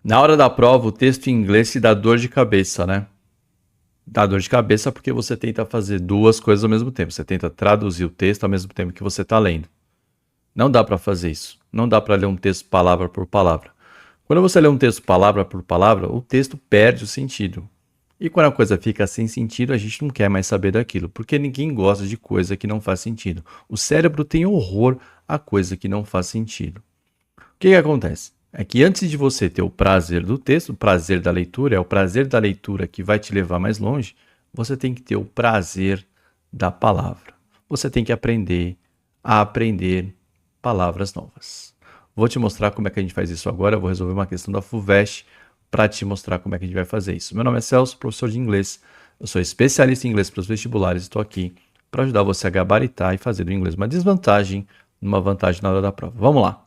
Na hora da prova, o texto em inglês te dá dor de cabeça, né? Dá dor de cabeça porque você tenta fazer duas coisas ao mesmo tempo. Você tenta traduzir o texto ao mesmo tempo que você está lendo. Não dá para fazer isso. Não dá para ler um texto palavra por palavra. Quando você lê um texto palavra por palavra, o texto perde o sentido. E quando a coisa fica sem sentido, a gente não quer mais saber daquilo, porque ninguém gosta de coisa que não faz sentido. O cérebro tem horror a coisa que não faz sentido. O que acontece? É que antes de você ter o prazer do texto, o prazer da leitura, é o prazer da leitura que vai te levar mais longe, você tem que ter o prazer da palavra. Você tem que aprender a aprender palavras novas. Vou te mostrar como é que a gente faz isso agora. Eu vou resolver uma questão da FUVEST para te mostrar como é que a gente vai fazer isso. Meu nome é Celso, professor de inglês. Eu sou especialista em inglês para os vestibulares. Estou aqui para ajudar você a gabaritar e fazer do inglês uma desvantagem, uma vantagem na hora da prova. Vamos lá.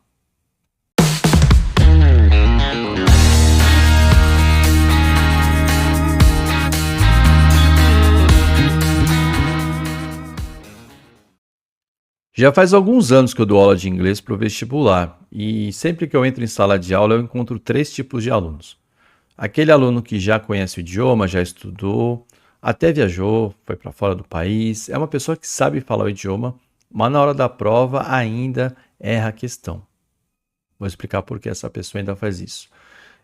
Já faz alguns anos que eu dou aula de inglês para o vestibular e sempre que eu entro em sala de aula eu encontro três tipos de alunos. Aquele aluno que já conhece o idioma, já estudou, até viajou, foi para fora do país, é uma pessoa que sabe falar o idioma, mas na hora da prova ainda erra a questão. Vou explicar por que essa pessoa ainda faz isso.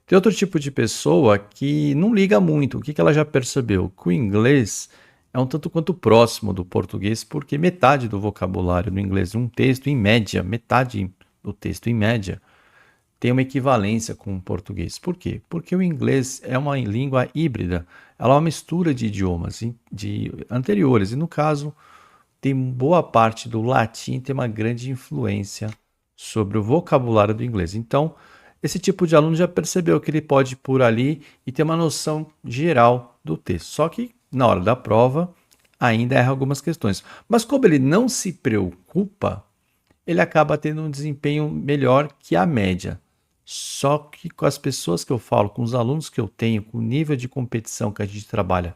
Tem outro tipo de pessoa que não liga muito. O que ela já percebeu? Que o inglês é um tanto quanto próximo do português, porque metade do vocabulário no inglês, um texto em média, metade do texto em média, tem uma equivalência com o português. Por quê? Porque o inglês é uma língua híbrida. Ela é uma mistura de idiomas de anteriores. E no caso, tem boa parte do latim tem uma grande influência sobre o vocabulário do inglês. Então, esse tipo de aluno já percebeu que ele pode ir por ali e ter uma noção geral do texto. Só que na hora da prova ainda erra algumas questões. Mas como ele não se preocupa, ele acaba tendo um desempenho melhor que a média. Só que com as pessoas que eu falo, com os alunos que eu tenho, com o nível de competição que a gente trabalha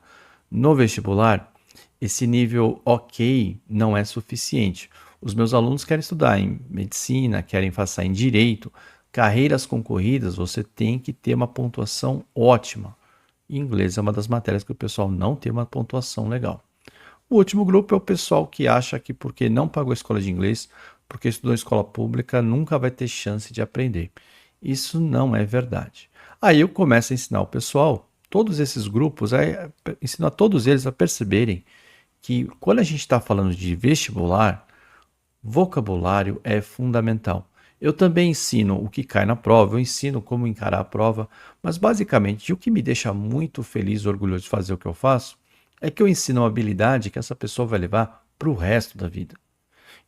no vestibular, esse nível ok não é suficiente. Os meus alunos querem estudar em medicina, querem passar em direito, carreiras concorridas, você tem que ter uma pontuação ótima. E inglês é uma das matérias que o pessoal não tem uma pontuação legal. O último grupo é o pessoal que acha que porque não pagou a escola de inglês, porque estudou em escola pública, nunca vai ter chance de aprender. Isso não é verdade. Aí eu começo a ensinar o pessoal, todos esses grupos, ensino a todos eles a perceberem que quando a gente está falando de vestibular, vocabulário é fundamental. Eu também ensino o que cai na prova, eu ensino como encarar a prova, mas basicamente o que me deixa muito feliz e orgulhoso de fazer o que eu faço é que eu ensino uma habilidade que essa pessoa vai levar para o resto da vida.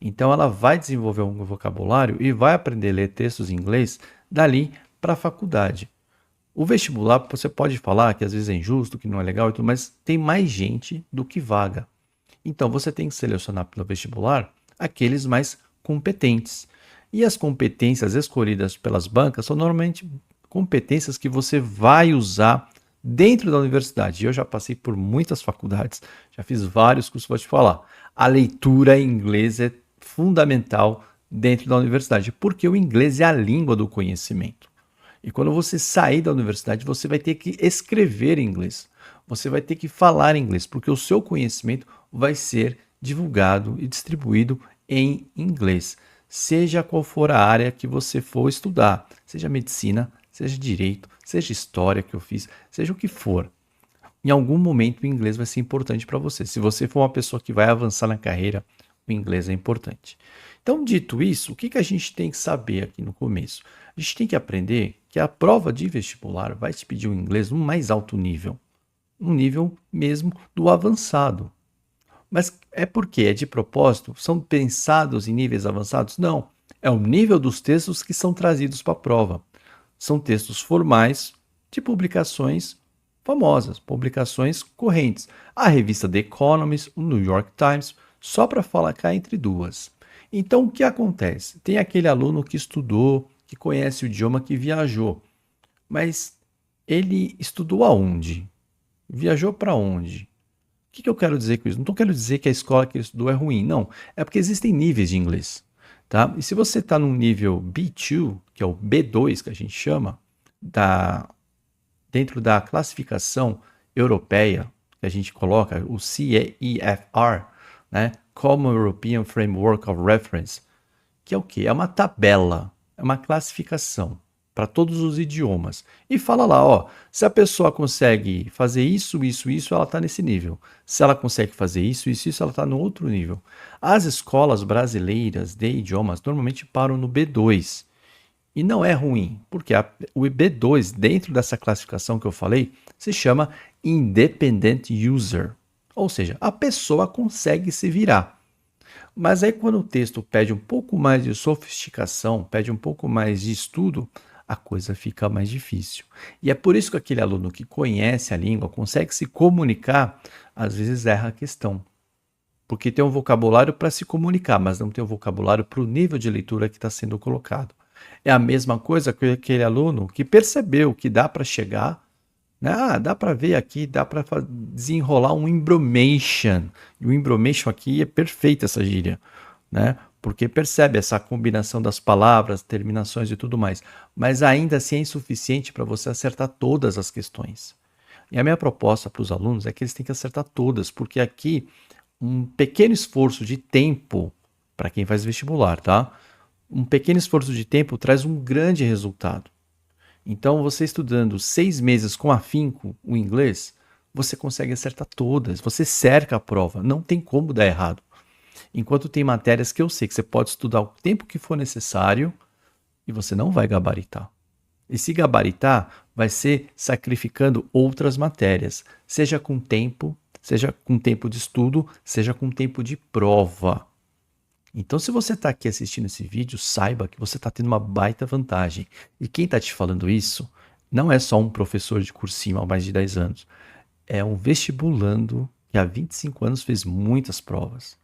Então ela vai desenvolver um vocabulário e vai aprender a ler textos em inglês dali para a faculdade. O vestibular, você pode falar que às vezes é injusto, que não é legal e tudo, mas tem mais gente do que vaga. Então você tem que selecionar pelo vestibular aqueles mais competentes. E as competências escolhidas pelas bancas são normalmente competências que você vai usar dentro da universidade. Eu já passei por muitas faculdades, já fiz vários cursos, vou te falar. A leitura em inglês é fundamental dentro da universidade, porque o inglês é a língua do conhecimento. E quando você sair da universidade, você vai ter que escrever em inglês. Você vai ter que falar inglês, porque o seu conhecimento vai ser divulgado e distribuído em inglês, seja qual for a área que você for estudar, seja medicina, seja direito, seja história que eu fiz, seja o que for. Em algum momento o inglês vai ser importante para você. Se você for uma pessoa que vai avançar na carreira, o inglês é importante. Então, dito isso, o que a gente tem que saber aqui no começo? A gente tem que aprender que a prova de vestibular vai te pedir um inglês no mais alto nível, um nível mesmo do avançado. Mas é porque é de propósito? São pensados em níveis avançados? Não. É o nível dos textos que são trazidos para a prova. São textos formais de publicações famosas, publicações correntes. A revista The Economist, o New York Times, só para falar cá entre duas. Então, o que acontece? Tem aquele aluno que estudou, que conhece o idioma, que viajou. Mas ele estudou aonde? Viajou para onde? O que eu quero dizer com isso? Não quero dizer que a escola que ele estudou é ruim, não. É porque existem níveis de inglês, tá? E se você está num nível B2, que é o B2 que a gente chama, da, dentro da classificação europeia, que a gente coloca o CEFR, né? Common European Framework of Reference, que é o quê? É uma tabela, é uma classificação para todos os idiomas. E fala lá, ó, se a pessoa consegue fazer isso, ela está nesse nível. Se ela consegue fazer isso, ela está no outro nível. As escolas brasileiras de idiomas normalmente param no B2. E não é ruim, porque o B2, dentro dessa classificação que eu falei, se chama Independent User. Ou seja, a pessoa consegue se virar. Mas aí quando o texto pede um pouco mais de sofisticação, pede um pouco mais de estudo, a coisa fica mais difícil. E é por isso que aquele aluno que conhece a língua, consegue se comunicar, às vezes erra a questão. Porque tem um vocabulário para se comunicar, mas não tem um vocabulário para o nível de leitura que está sendo colocado. É a mesma coisa que aquele aluno que percebeu que dá para chegar, né? Ah, dá para ver aqui, dá para desenrolar um embromation. E o embromation aqui é perfeita essa gíria, né? Porque percebe essa combinação das palavras, terminações e tudo mais. Mas ainda assim é insuficiente para você acertar todas as questões. E a minha proposta para os alunos é que eles têm que acertar todas, porque aqui um pequeno esforço de tempo, para quem faz vestibular, tá? Um pequeno esforço de tempo traz um grande resultado. Então, você estudando 6 meses com afinco o inglês, você consegue acertar todas, você cerca a prova, não tem como dar errado. Enquanto tem matérias que eu sei que você pode estudar o tempo que for necessário e você não vai gabaritar. E se gabaritar, vai ser sacrificando outras matérias, seja com tempo de estudo, seja com tempo de prova. Então, se você está aqui assistindo esse vídeo, saiba que você está tendo uma baita vantagem. E quem está te falando isso não é só um professor de cursinho há mais de 10 anos. É um vestibulando que há 25 anos fez muitas provas.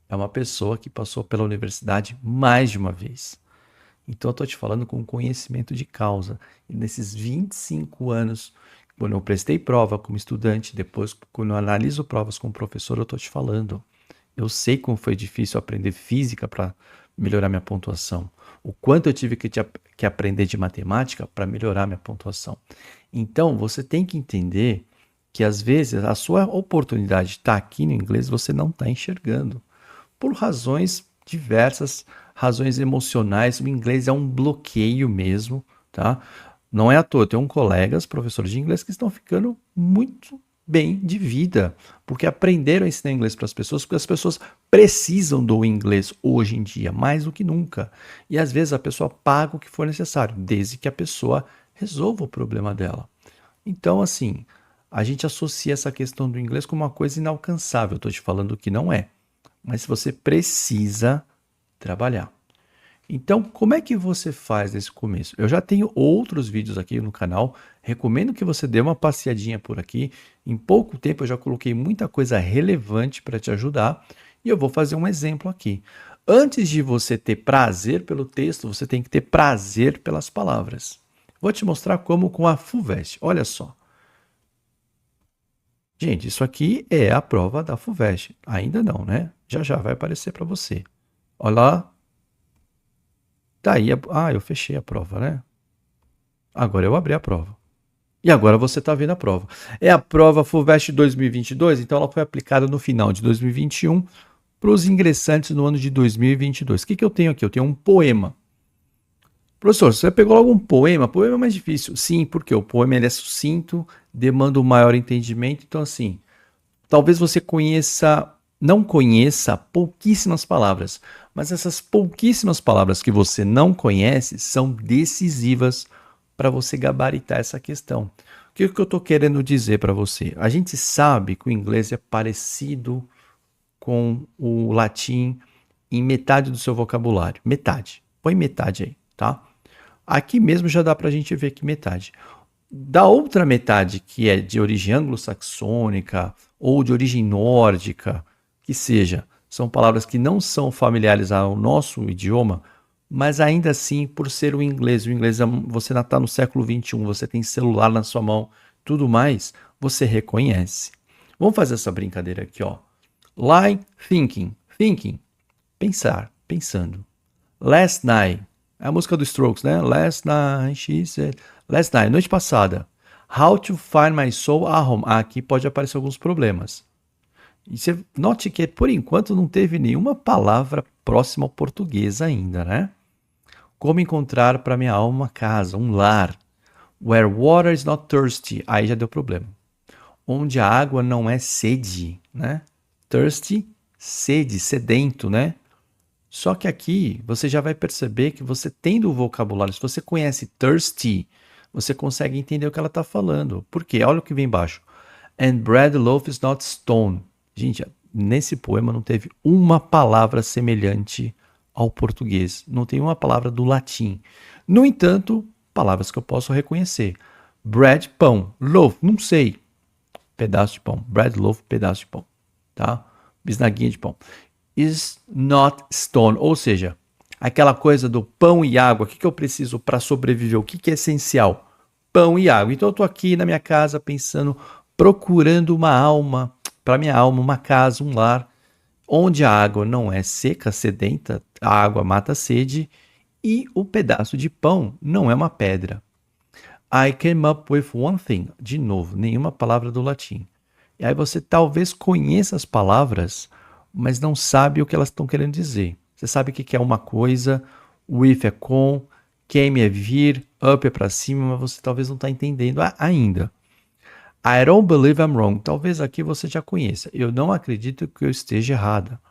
É uma pessoa que passou pela universidade mais de uma vez. Então, eu estou te falando com conhecimento de causa. E nesses 25 anos, quando eu prestei prova como estudante, depois, quando eu analiso provas como professor, eu estou te falando. Eu sei como foi difícil aprender física para melhorar minha pontuação. O quanto eu tive que aprender de matemática para melhorar minha pontuação. Então, você tem que entender que, às vezes, a sua oportunidade de estar aqui no inglês você não está enxergando. Por razões diversas, razões emocionais. O inglês é um bloqueio mesmo, tá? Não é à toa. Eu tenho colegas, professores de inglês, que estão ficando muito bem de vida, porque aprenderam a ensinar inglês para as pessoas, porque as pessoas precisam do inglês hoje em dia, mais do que nunca. E às vezes a pessoa paga o que for necessário, desde que a pessoa resolva o problema dela. Então, assim, a gente associa essa questão do inglês como uma coisa inalcançável. Estou te falando que não é. Mas você precisa trabalhar. Então, como é que você faz nesse começo? Eu já tenho outros vídeos aqui no canal, recomendo que você dê uma passeadinha por aqui. Em pouco tempo eu já coloquei muita coisa relevante para te ajudar e eu vou fazer um exemplo aqui. Antes de você ter prazer pelo texto, você tem que ter prazer pelas palavras. Vou te mostrar como com a FUVEST. Olha só. Gente, isso aqui é a prova da FUVEST. Ainda não, né? Já já vai aparecer para você. Olha lá. Tá aí. Eu fechei a prova, né? Agora eu abri a prova. E agora você está vendo a prova. É a prova FUVEST 2022, então ela foi aplicada no final de 2021 para os ingressantes no ano de 2022. O que eu tenho aqui? Eu tenho um poema. Professor, você pegou logo um poema? Poema é mais difícil. Sim, porque o poema ele é sucinto, demanda um maior entendimento. Então, assim, talvez você não conheça pouquíssimas palavras, mas essas pouquíssimas palavras que você não conhece são decisivas para você gabaritar essa questão. O que eu estou querendo dizer para você? A gente sabe que o inglês é parecido com o latim em metade do seu vocabulário. Metade. Põe metade aí, tá? Aqui mesmo já dá para a gente ver que metade. Da outra metade, que é de origem anglo-saxônica ou de origem nórdica, que seja, são palavras que não são familiares ao nosso idioma, mas ainda assim, por ser o inglês você está no século XXI, você tem celular na sua mão, tudo mais, você reconhece. Vamos fazer essa brincadeira aqui, ó. Lie, thinking, pensar, pensando. Last night, é a música do Strokes, né? Last night, she said, Last night, noite passada. How to find my soul at home. Aqui pode aparecer alguns problemas. E você note que, por enquanto, não teve nenhuma palavra próxima ao português ainda, né? Como encontrar para minha alma uma casa, um lar. Where water is not thirsty. Aí já deu problema. Onde a água não é sede, né? Thirsty, sede, sedento, né? Só que aqui você já vai perceber que você tendo o vocabulário, se você conhece thirsty, você consegue entender o que ela está falando. Por quê? Olha o que vem embaixo. And bread loaf is not stone. Gente, nesse poema não teve uma palavra semelhante ao português. Não tem uma palavra do latim. No entanto, palavras que eu posso reconhecer. Bread, pão. Loaf, não sei. Pedaço de pão. Bread, loaf, pedaço de pão. Tá? Bisnaguinha de pão. Is not stone. Ou seja, aquela coisa do pão e água. O que eu preciso para sobreviver? O que é essencial? Pão e água. Então eu estou aqui na minha casa pensando, procurando uma alma, para minha alma, uma casa, um lar, onde a água não é seca, sedenta, a água mata a sede, e o pedaço de pão não é uma pedra. I came up with one thing. De novo, nenhuma palavra do latim. E aí você talvez conheça as palavras, mas não sabe o que elas estão querendo dizer. Você sabe o que é uma coisa, with é com, came é vir, up é para cima, mas você talvez não está entendendo ainda. I don't believe I'm wrong. Talvez aqui você já conheça. Eu não acredito que eu esteja errada.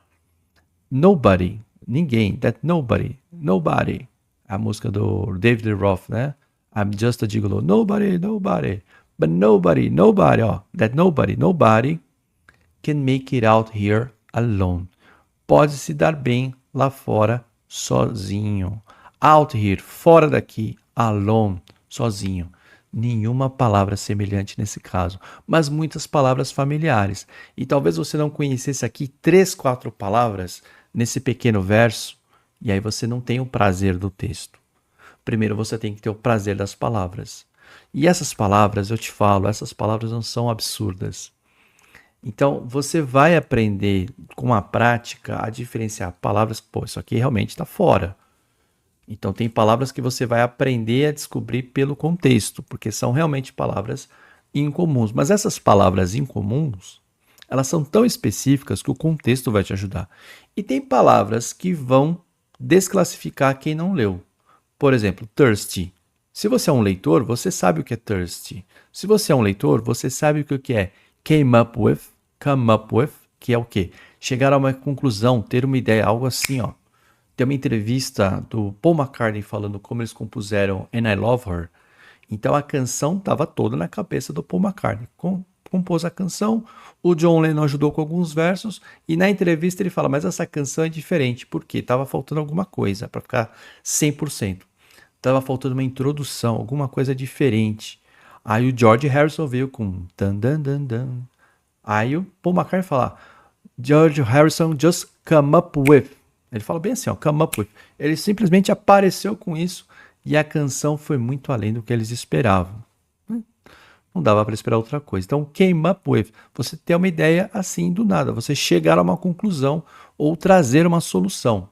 Nobody, ninguém, that nobody, nobody. A música do David Roth, né? I'm just a gigolo. Nobody, nobody, but nobody, nobody, ó. That nobody, nobody can make it out here alone. Pode se dar bem lá fora sozinho. Out here, fora daqui, alone, sozinho. Nenhuma palavra semelhante nesse caso, mas muitas palavras familiares. E talvez você não conhecesse aqui 3, 4 palavras nesse pequeno verso, e aí você não tem o prazer do texto. Primeiro você tem que ter o prazer das palavras. E essas palavras, eu te falo, essas palavras não são absurdas. Então você vai aprender com a prática a diferenciar palavras, pô, isso aqui realmente está fora. Então tem palavras que você vai aprender a descobrir pelo contexto, porque são realmente palavras incomuns. Mas essas palavras incomuns, elas são tão específicas que o contexto vai te ajudar. E tem palavras que vão desclassificar quem não leu. Por exemplo, thirsty. Se você é um leitor, você sabe o que é thirsty. Se você é um leitor, você sabe o que é came up with, que é o quê? Chegar a uma conclusão, ter uma ideia, algo assim, ó. Tem uma entrevista do Paul McCartney falando como eles compuseram And I Love Her. Então a canção estava toda na cabeça do Paul McCartney. Compôs a canção, o John Lennon ajudou com alguns versos e na entrevista ele fala, mas essa canção é diferente, porque estava faltando alguma coisa para ficar 100%. Estava faltando uma introdução, alguma coisa diferente. Aí o George Harrison veio com dan dan dan dan. Aí o Paul McCartney fala, George Harrison just come up with. Ele fala bem assim, ó, come up with. Ele simplesmente apareceu com isso e a canção foi muito além do que eles esperavam. Não dava para esperar outra coisa. Então, came up with, você ter uma ideia assim do nada, você chegar a uma conclusão ou trazer uma solução.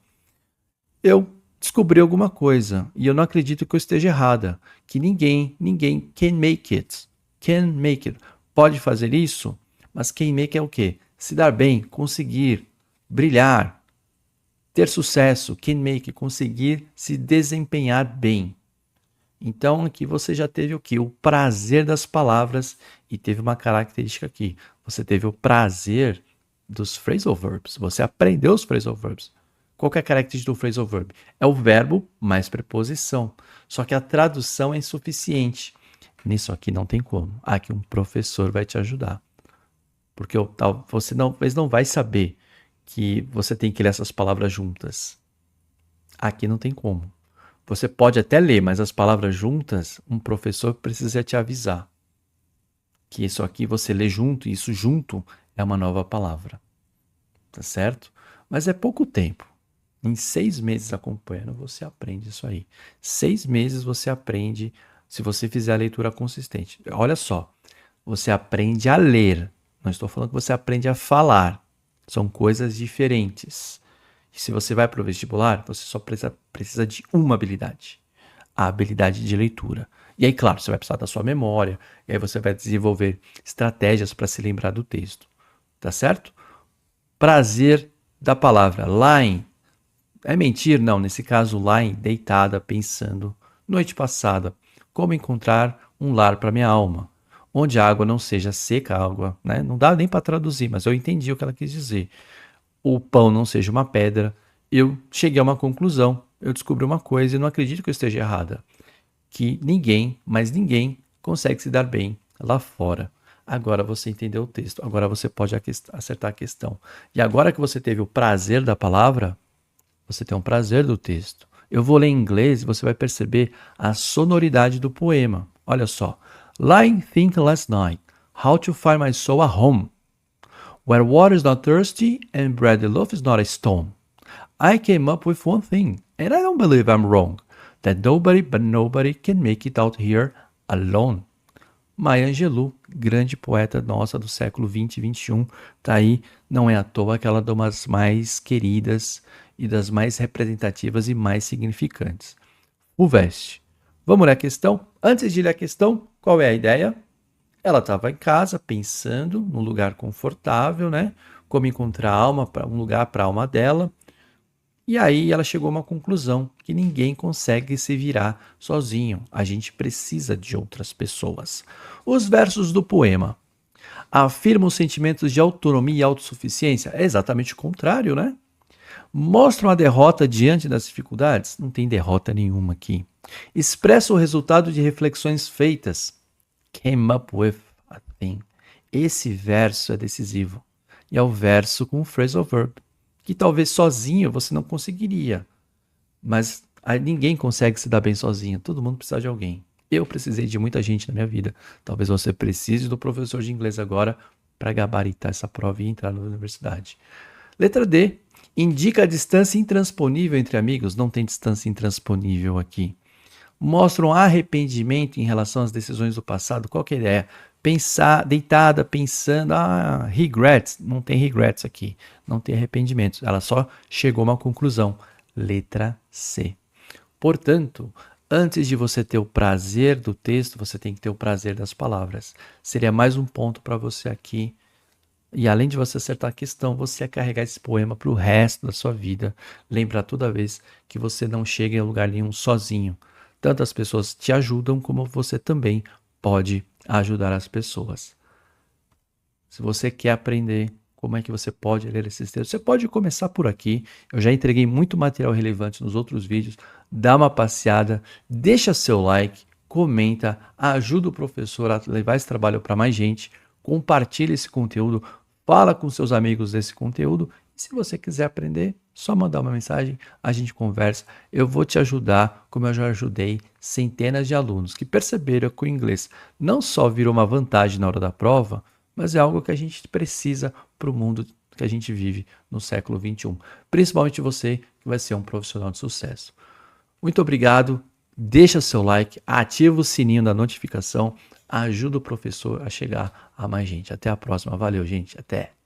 Eu descobri alguma coisa e eu não acredito que eu esteja errada, que ninguém can make it. Can make it. Pode fazer isso, mas can make é o quê? Se dar bem, conseguir, brilhar, ter sucesso, can make, conseguir se desempenhar bem. Então aqui você já teve o quê? O prazer das palavras e teve uma característica aqui. Você teve o prazer dos phrasal verbs. Você aprendeu os phrasal verbs. Qual que é a característica do phrasal verb? É o verbo mais preposição. Só que a tradução é insuficiente. Nisso aqui não tem como. Aqui um professor vai te ajudar. Porque você talvez não vai saber que você tem que ler essas palavras juntas. Aqui não tem como. Você pode até ler, mas as palavras juntas, um professor precisa te avisar. Que isso aqui você lê junto, e isso junto é uma nova palavra. Tá certo? Mas é pouco tempo. Em 6 meses acompanhando, você aprende isso aí. 6 meses você aprende, se você fizer a leitura consistente. Olha só, você aprende a ler. Não estou falando que você aprende a falar. São coisas diferentes. E se você vai para o vestibular, você só precisa de uma habilidade. A habilidade de leitura. E aí, claro, você vai precisar da sua memória, e aí você vai desenvolver estratégias para se lembrar do texto, tá certo? Prazer da palavra lying. É mentir? Não, nesse caso, lying, deitada, pensando. Noite passada, como encontrar um lar para minha alma, onde a água não seja seca, a água, né? Não dá nem para traduzir, mas eu entendi o que ela quis dizer. O pão não seja uma pedra. Eu cheguei a uma conclusão, eu descobri uma coisa e não acredito que eu esteja errada, que ninguém, mas ninguém, consegue se dar bem lá fora. Agora você entendeu o texto, agora você pode acertar a questão. E agora que você teve o prazer da palavra, você tem um prazer do texto. Eu vou ler em inglês e você vai perceber a sonoridade do poema. Olha só. Lying think last night, how to find my soul a home, where water is not thirsty and bread loaf is not a stone. I came up with one thing, and I don't believe I'm wrong, that nobody but nobody can make it out here alone. Maya Angelou, grande poeta nossa do século 20 e 21, tá aí, não é à toa que ela é uma das mais queridas e das mais representativas e mais significantes. O veste. Vamos ler a questão? Antes de ler a questão, qual é a ideia? Ela estava em casa pensando num lugar confortável, né? Como encontrar um lugar para a alma dela. E aí ela chegou a uma conclusão, que ninguém consegue se virar sozinho. A gente precisa de outras pessoas. Os versos do poema afirmam sentimentos de autonomia e autossuficiência? É exatamente o contrário, né? Mostram a derrota diante das dificuldades? Não tem derrota nenhuma aqui. Expressa o resultado de reflexões feitas? Came up with a thing. Esse verso é decisivo. E é o verso com phrasal verb, que talvez sozinho você não conseguiria. Mas ninguém consegue se dar bem sozinho. Todo mundo precisa de alguém. Eu precisei de muita gente na minha vida. Talvez você precise do professor de inglês agora para gabaritar essa prova e entrar na universidade. Letra D. Indica a distância intransponível entre amigos. Não tem distância intransponível aqui. Mostram arrependimento em relação às decisões do passado. Qual que é a ideia? Pensar, deitada, pensando, regrets. Não tem regrets aqui. Não tem arrependimentos. Ela só chegou a uma conclusão. Letra C. Portanto, antes de você ter o prazer do texto, você tem que ter o prazer das palavras. Seria mais um ponto para você aqui. E além de você acertar a questão, você ia carregar esse poema para o resto da sua vida. Lembrar toda vez que você não chega em lugar nenhum sozinho. Tanto as pessoas te ajudam, como você também pode ajudar as pessoas. Se você quer aprender como é que você pode ler esses textos, você pode começar por aqui. Eu já entreguei muito material relevante nos outros vídeos. Dá uma passeada, deixa seu like, comenta, ajuda o professor a levar esse trabalho para mais gente, compartilha esse conteúdo, fala com seus amigos desse conteúdo. E se você quiser aprender, só mandar uma mensagem, a gente conversa. Eu vou te ajudar, como eu já ajudei centenas de alunos que perceberam que o inglês não só virou uma vantagem na hora da prova, mas é algo que a gente precisa para o mundo que a gente vive no século 21. Principalmente você que vai ser um profissional de sucesso. Muito obrigado, deixa seu like, ativa o sininho da notificação, ajuda o professor a chegar a mais gente. Até a próxima, valeu gente, até!